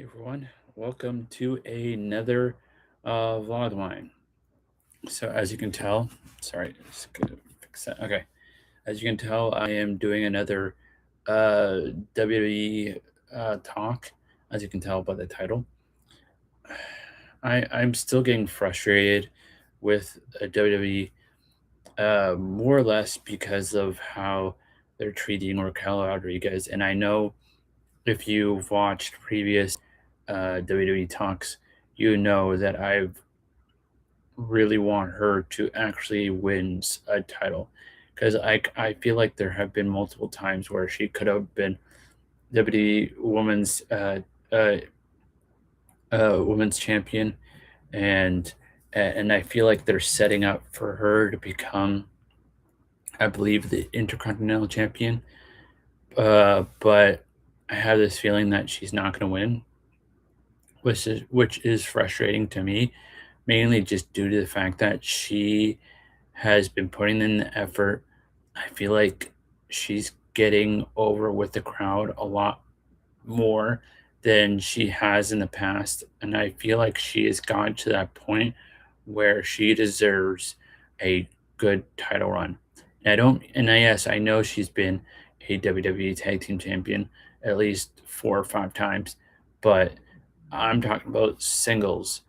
Hey everyone, welcome to another vlog of mine. So as you can tell, sorry, just gonna fix that. Okay, as you can tell, I am doing another WWE talk. As you can tell by the title, I'm still getting frustrated with WWE, more or less because of how they're treating Raquel Rodriguez, and I know if you've watched previous WWE talks, you know that I've really want her to actually win a title because I feel like there have been multiple times where she could have been WWE uh, women's champion, and and I feel like they're setting up for her to become, I believe, the Intercontinental Champion. But I have this feeling that she's not going to win, which is frustrating to me, mainly just due to the fact that she has been putting in the effort. I feel like she's getting over with the crowd a lot more than she has in the past, and I feel like she has gotten to that point where she deserves a good title run. And I don't, and I, yes, I know she's been a WWE Tag Team Champion at least 4 or 5 times, but I'm talking about singles,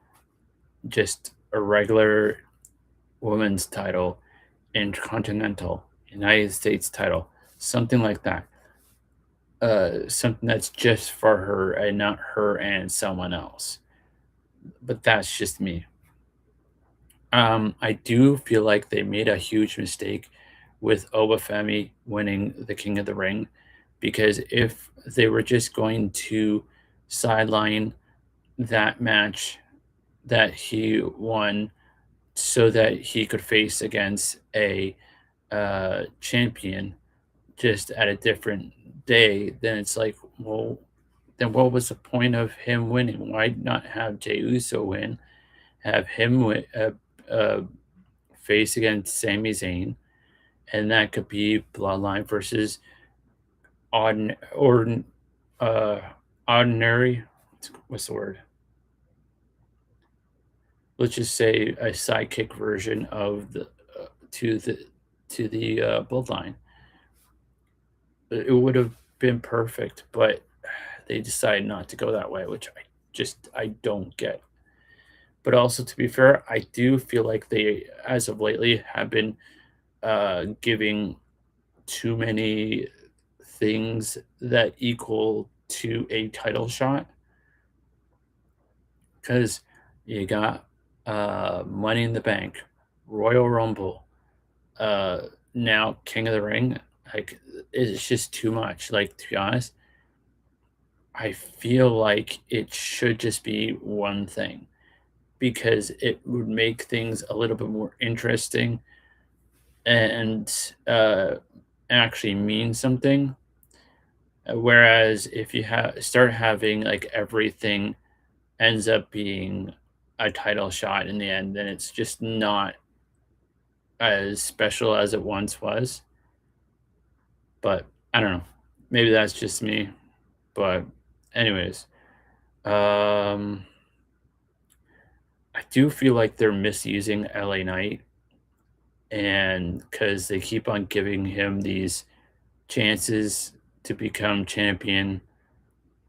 just a regular women's title, Intercontinental, United States title, something like that. Something that's just for her and not her and someone else. But that's just me. I do feel like they made a huge mistake with Obafemi winning the King of the Ring, because if they were just going to sideline that match that he won so that he could face against a champion just at a different day, then it's like, well, then what was the point of him winning? Why not have Jey Uso win? Have him face against Sami Zayn, and that could be Bloodline versus or uh, ordinary. What's the word? Let's just say a sidekick version of the to the Bloodline. It would have been perfect, but they decided not to go that way, which I don't get. But also, to be fair, I do feel like they, as of lately, have been giving too many things that equal to a title shot, because you got Money in the Bank, Royal Rumble, uh, now King of the Ring. Like, it's just too much. Like, to be honest, I feel like it should just be one thing, because it would make things a little bit more interesting and actually mean something. Whereas if you start having like everything ends up being a title shot in the end, then it's just not as special as it once was. But I don't know. Maybe that's just me. But anyways, um, I do feel like they're misusing LA Knight, and because they keep on giving him these chances to become champion,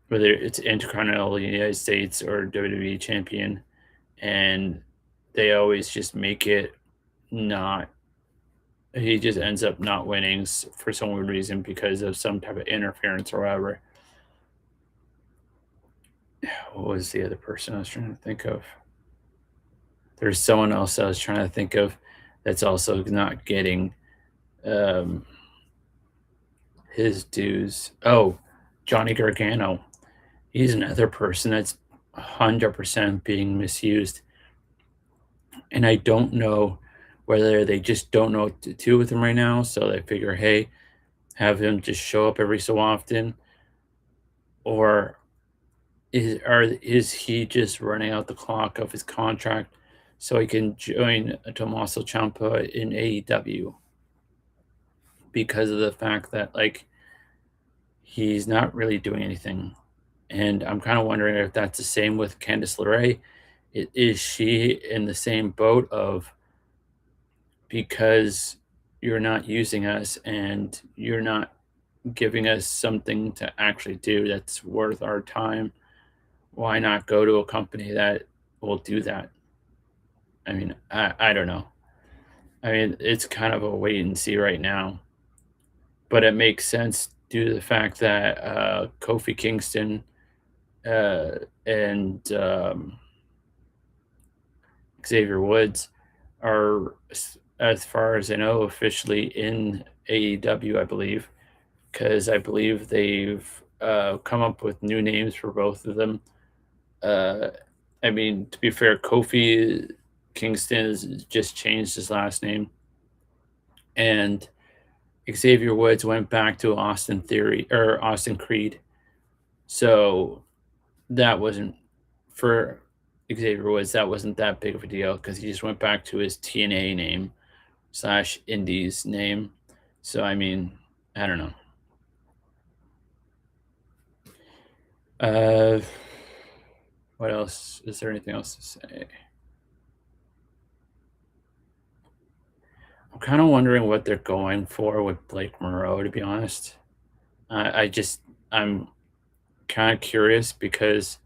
whether it's Intercontinental United States or WWE champion, and they always just make it not. He just ends up not winning for some weird reason because of some type of interference or whatever. What was the other person I was trying to think of? There's someone else I was trying to think of that's also not getting um, his dues. Oh, Johnny Gargano. He's another person that's 100% being misused. And I don't know whether they just don't know what to do with him right now. So they figure, hey, have him just show up every so often. Or is he just running out the clock of his contract so he can join Tommaso Ciampa in AEW, because of the fact that, like, he's not really doing anything, And I'm kind of wondering if that's the same with Candice LeRae. Is she in the same boat of, because you're not using us and you're not giving us something to actually do that's worth our time, why not go to a company that will do that? I mean, I don't know. I mean, it's kind of a wait and see right now, but it makes sense due to the fact that Kofi Kingston uh, and Xavier Woods are, as far as I know, officially in AEW, I believe, because I believe they've come up with new names for both of them. Uh, I mean, to be fair, Kofi Kingston has just changed his last name, and Xavier Woods went back to Austin Theory or Austin Creed. So that wasn't, for Xavier Woods, that wasn't that big of a deal because he just went back to his TNA name slash Indies name. So I mean, I don't know. Uh, what else? Is there anything else to say? I'm kind of wondering what they're going for with Blake Monroe, to be honest. I just, I'm kind of curious because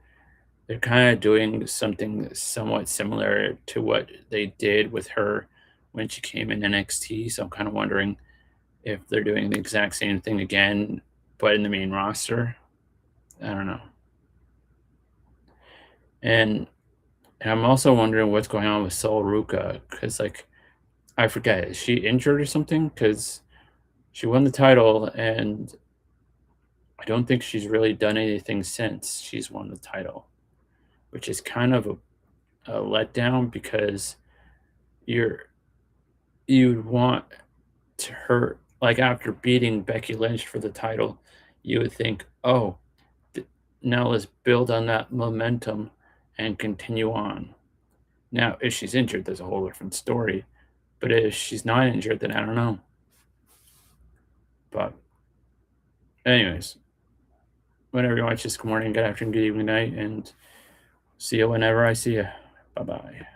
they're kind of doing something somewhat similar to what they did with her when she came in NXT. So I'm kind of wondering if they're doing the exact same thing again, but in the main roster. I don't know. And I'm also wondering what's going on with Sol Ruka because, like, I forget, is she injured or something? Because she won the title, and I don't think she's really done anything since she's won the title, which is kind of a letdown because you're you'd want to her, like, after beating Becky Lynch for the title, you would think, oh, now let's build on that momentum and continue on. Now, if she's injured, there's a whole different story. But if she's not injured, then I don't know. But, anyways, whenever you watch this, good morning, good afternoon, good evening, good night, and see you whenever I see you. Bye bye.